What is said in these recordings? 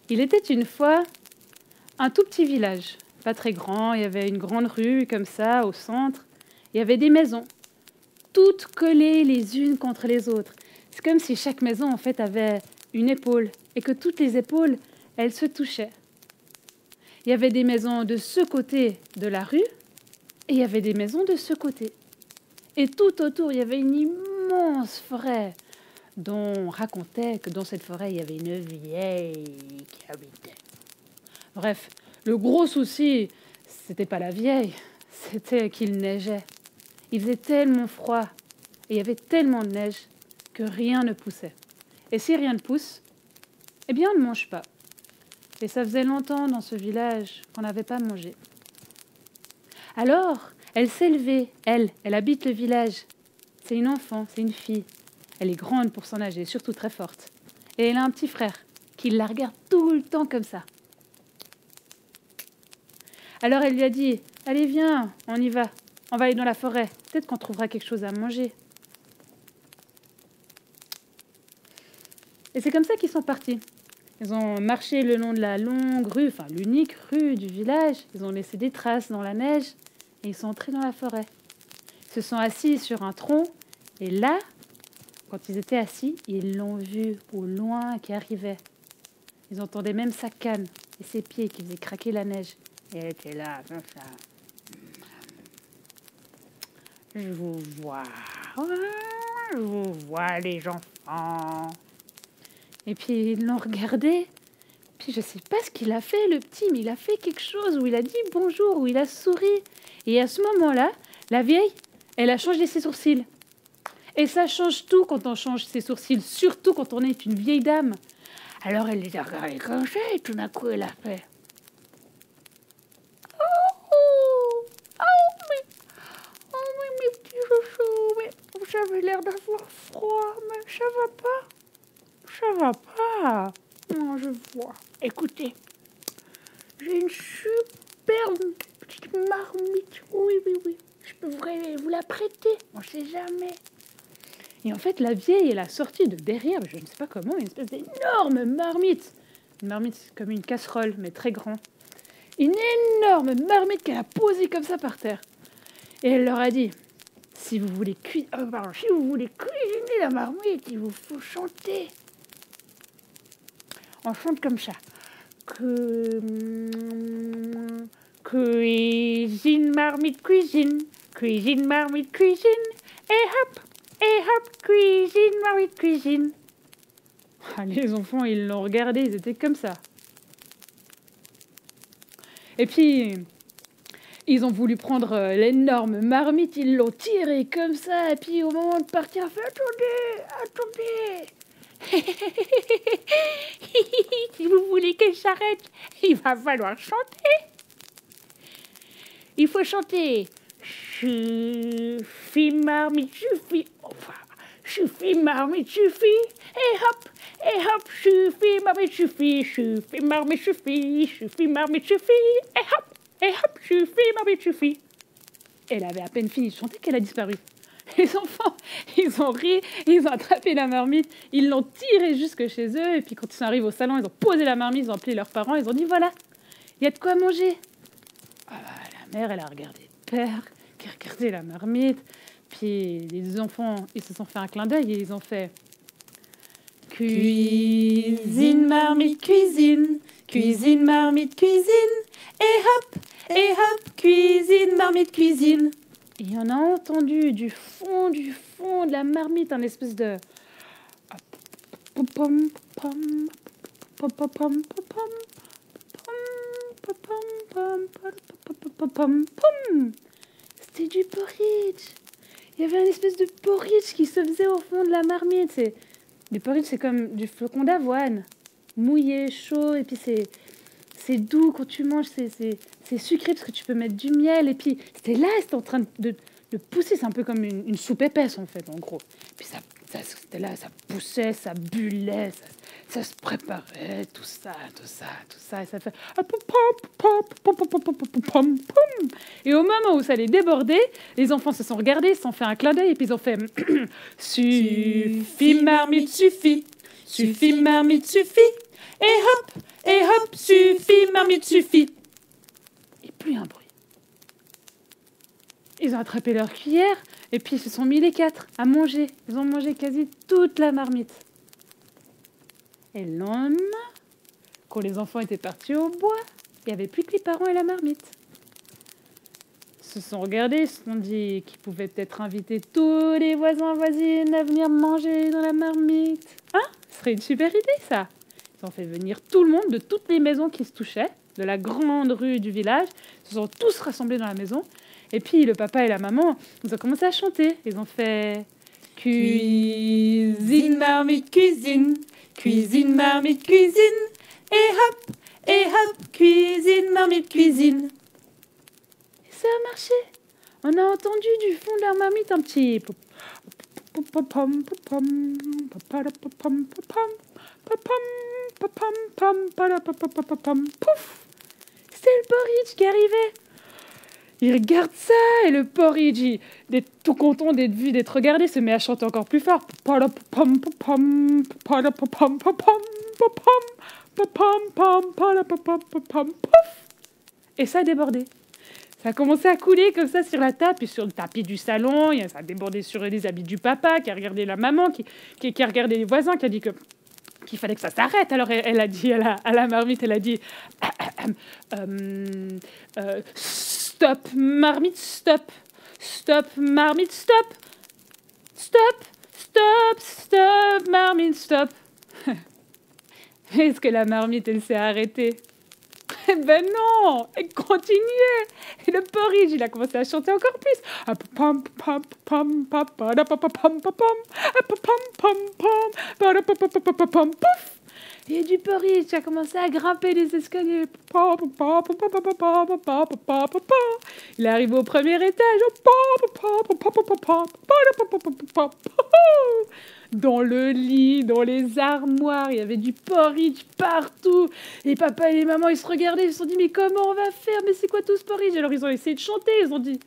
Il était une fois un tout petit village, pas très grand. Il y avait une grande rue comme ça au centre. Il y avait des maisons, toutes collées les unes contre les autres. C'est comme si chaque maison en fait avait une épaule et que toutes les épaules, elles se touchaient. Il y avait des maisons de ce côté de la rue et il y avait des maisons de ce côté. Et tout autour, il y avait une immense forêt dont on racontait que dans cette forêt, il y avait une vieille qui habitait. Bref, le gros souci, c'était pas la vieille, c'était qu'il neigeait. Il faisait tellement froid et il y avait tellement de neige que rien ne poussait. Et si rien ne pousse, eh bien on ne mange pas. Et ça faisait longtemps dans ce village qu'on n'avait pas mangé. Alors, elle s'est levée, elle habite le village. C'est une enfant, c'est une fille. Elle est grande pour son âge, elle est surtout très forte. Et elle a un petit frère qui la regarde tout le temps comme ça. Alors elle lui a dit, allez viens, on y va. On va aller dans la forêt. Peut-être qu'on trouvera quelque chose à manger. Et c'est comme ça qu'ils sont partis. Ils ont marché le long de la longue rue, enfin l'unique rue du village. Ils ont laissé des traces dans la neige et ils sont entrés dans la forêt. Ils se sont assis sur un tronc et là, quand ils étaient assis, ils l'ont vu au loin qui arrivait. Ils entendaient même sa canne et ses pieds qui faisaient craquer la neige. Et elle était là, comme ça. Je vous vois les enfants. Et puis ils l'ont regardé. Puis je sais pas ce qu'il a fait, le petit, mais il a fait quelque chose où il a dit bonjour, où il a souri. Et à ce moment-là, la vieille, elle a changé ses sourcils. Et ça change tout quand on change ses sourcils, surtout quand on est une vieille dame. Alors elle les a regardés comme ça et tout d'un coup elle a fait... mes petits chouchous, mais vous avez l'air d'avoir froid, mais ça va pas. Ça va pas. Non, je vois. Écoutez, j'ai une superbe petite marmite. Oui. Je peux vous la prêter. On sait jamais. Et en fait, la vieille, elle a sorti de derrière, je ne sais pas comment, une espèce d'énorme marmite. Une marmite comme une casserole, mais très grand. Une énorme marmite qu'elle a posée comme ça par terre. Et elle leur a dit, si vous voulez cuisiner la marmite, il vous faut chanter. On chante comme ça. Cuisine, marmite, cuisine. Cuisine, marmite, cuisine. Et hop, cuisine, marmite, cuisine. Ah, les enfants, ils l'ont regardé, ils étaient comme ça. Et puis, ils ont voulu prendre l'énorme marmite, ils l'ont tirée comme ça. Et puis, au moment de partir, ils ont fait, attendez. Si vous voulez qu'elle s'arrête, il va falloir chanter. Il faut chanter. Suffit, marmite, suffit. Enfin, suffit, marmite, suffit. Et hop, suffit, marmite, suffit. Suffit, marmite, suffit. Suffit, marmite, suffit. Et hop, suffit, marmite, suffit. Elle avait à peine fini de chanter qu'elle a disparu. Les enfants, ils ont ri, ils ont attrapé la marmite, ils l'ont tirée jusque chez eux. Et puis quand ils sont arrivés au salon, ils ont posé la marmite, ils ont appelé leurs parents, ils ont dit voilà, il y a de quoi manger. Ah, la mère, elle a regardé le père, qui a regardé la marmite. Puis les enfants, ils se sont fait un clin d'œil et ils ont fait cuisine, marmite, cuisine. Cuisine, marmite, cuisine. Et hop, cuisine, marmite, cuisine. Et on a entendu du fond de la marmite un espèce de... C'était du porridge. Il y avait une espèce de porridge qui se faisait au fond de la marmite. Du porridge, c'est comme du flocon d'avoine. Mouillé, chaud, et puis c'est doux quand tu manges, c'est sucré parce que tu peux mettre du miel. Et puis c'était en train de pousser, c'est un peu comme une soupe épaisse en fait, en gros. Puis c'était là, ça poussait, ça bullait, ça se préparait, tout ça, et ça fait... Et au moment où ça allait déborder, les enfants se sont regardés, ils se sont fait un clin d'œil, et puis ils ont fait... Suffit, marmite, suffit. Suffit, marmite, suffit. et hop, suffit, marmite, suffit. Et plus un bruit. Ils ont attrapé leur cuillère et puis ils se sont mis les 4 à manger. Ils ont mangé quasi toute la marmite. Et le lendemain, quand les enfants étaient partis au bois, il n'y avait plus que les parents et la marmite. Ils se sont regardés, ils se sont dit qu'ils pouvaient peut-être inviter tous les voisins voisines à venir manger dans la marmite. Hein? Ce serait une super idée, ça. Ils ont fait venir tout le monde de toutes les maisons qui se touchaient, de la grande rue du village. Ils se sont tous rassemblés dans la maison. Et puis le papa et la maman, ils ont commencé à chanter. Ils ont fait Cuisine, marmite, cuisine. Cuisine, marmite, cuisine. Et hop, cuisine, marmite, cuisine. Et ça a marché. On a entendu du fond de leur marmite un petit pouf. C'est le porridge qui arrivait. Il regarde ça et le porridge, il est tout content d'être vu, d'être regardé, se met à chanter encore plus fort. Et ça a débordé. Ça a commencé à couler comme ça sur la table, puis sur le tapis du salon. Ça a débordé sur les habits du papa, qui a regardé la maman, qui a regardé les voisins, qui a dit qu'il fallait que ça s'arrête. Alors elle a dit à la marmite, elle a dit stop, marmite, stop. Stop, marmite, stop. Stop, stop, stop, marmite, stop. Est-ce que la marmite, elle s'est arrêtée? Eh ben non, elle continuait. Et le porridge, il a commencé à chanter encore plus. Pouf! Et du porridge, il a commencé à grimper les escaliers. Il est arrivé au premier étage. Dans le lit, dans les armoires, il y avait du porridge partout. Et papa et les mamans, ils se regardaient, ils se sont dit, mais comment on va faire? Mais c'est quoi tout ce porridge? Alors ils ont essayé de chanter, ils ont dit,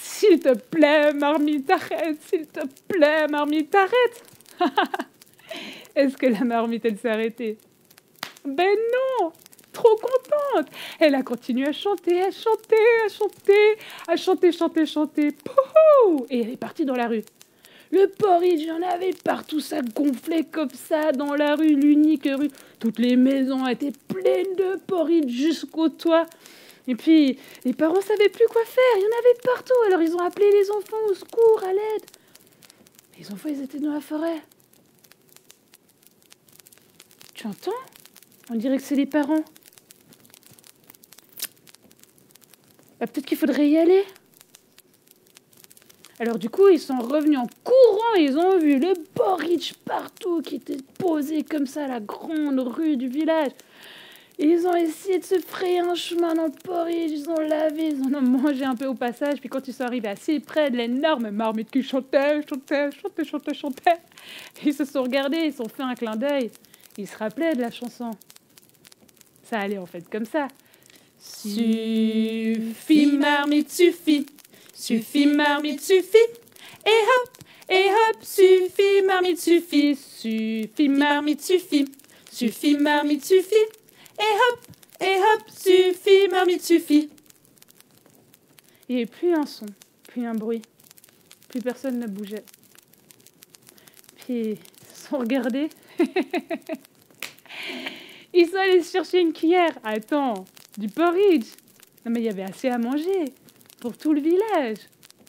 s'il te plaît, marmite, arrête, s'il te plaît, marmite, arrête. Est-ce que la marmite, elle s'est arrêtée? Ben non! Trop contente! Elle a continué à chanter, à chanter, à chanter, à chanter, chanter, chanter. Pouhou! Et elle est partie dans la rue. Le porridge, il y en avait partout, ça gonflait comme ça dans la rue, l'unique rue. Toutes les maisons étaient pleines de porridge jusqu'au toit. Et puis, les parents savaient plus quoi faire, il y en avait partout. Alors ils ont appelé les enfants au secours, à l'aide. Les enfants, ils étaient dans la forêt. Tu entends? On dirait que c'est les parents. Bah, peut-être qu'il faudrait y aller. Alors du coup, ils sont revenus en courant et ils ont vu le porridge partout qui était posé comme ça à la grande rue du village. Et ils ont essayé de se frayer un chemin dans le porridge, ils ont lavé, ils en ont mangé un peu au passage. Puis quand ils sont arrivés assez près de l'énorme marmite qui chantait, ils se sont regardés, ils se sont fait un clin d'œil. Ils se rappelaient de la chanson. Ça allait en fait comme ça. Suffit, marmite, suffit. Suffit, marmite, suffit. Et hop, suffit, marmite, suffit. Suffit, marmite, suffit. Suffit, marmite, suffit. Et hop, suffit, marmite, suffit. Il n'y avait plus un son, plus un bruit. Plus personne ne bougeait. Puis ils se sont regardés. Ils sont allés chercher une cuillère. Attends, du porridge. Non mais il y avait assez à manger. Pour tout le village.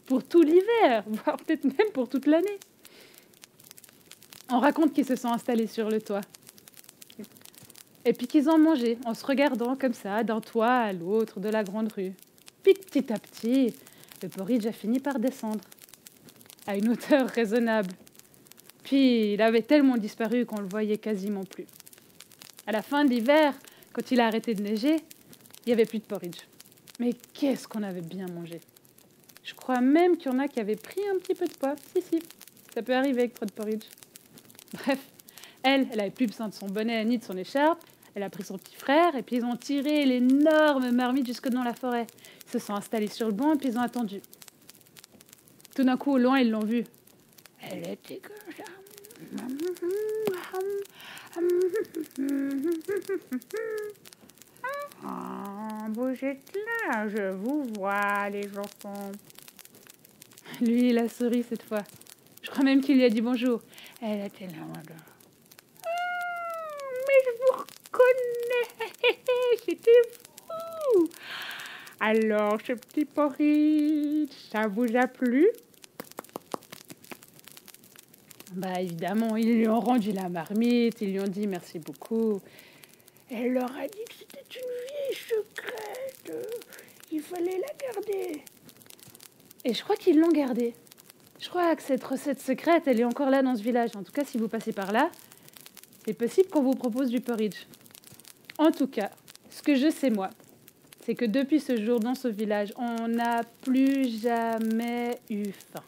Pour tout l'hiver. Voire peut-être même pour toute l'année. On raconte qu'ils se sont installés sur le toit. Et puis qu'ils ont mangé en se regardant comme ça, d'un toit à l'autre de la grande rue. Puis petit à petit, le porridge a fini par descendre. À une hauteur raisonnable. Puis il avait tellement disparu qu'on le voyait quasiment plus. À la fin de l'hiver, quand il a arrêté de neiger, il n'y avait plus de porridge. Mais qu'est-ce qu'on avait bien mangé! Je crois même qu'il y en a qui avaient pris un petit peu de poids. Si, ça peut arriver avec trop de porridge. Bref, elle avait plus besoin de son bonnet ni de son écharpe. Elle a pris son petit frère et puis ils ont tiré l'énorme marmite jusque dans la forêt. Ils se sont installés sur le banc et puis ils ont attendu. Tout d'un coup, au loin, ils l'ont vue. Elle était comme ça. Ah, vous êtes là, je vous vois, les enfants. Lui, il a souri cette fois. Je crois même qu'il lui a dit bonjour. Elle était là, madame. Mais je vous reconnais, c'était vous. Alors, ce petit porridge, ça vous a plu? Bah évidemment, ils lui ont rendu la marmite, ils lui ont dit merci beaucoup. Elle leur a dit que c'était une vieille secrète. Il fallait la garder. Et je crois qu'ils l'ont gardée. Je crois que cette recette secrète, elle est encore là dans ce village. En tout cas, si vous passez par là, c'est possible qu'on vous propose du porridge. En tout cas, ce que je sais moi, c'est que depuis ce jour dans ce village, on n'a plus jamais eu faim.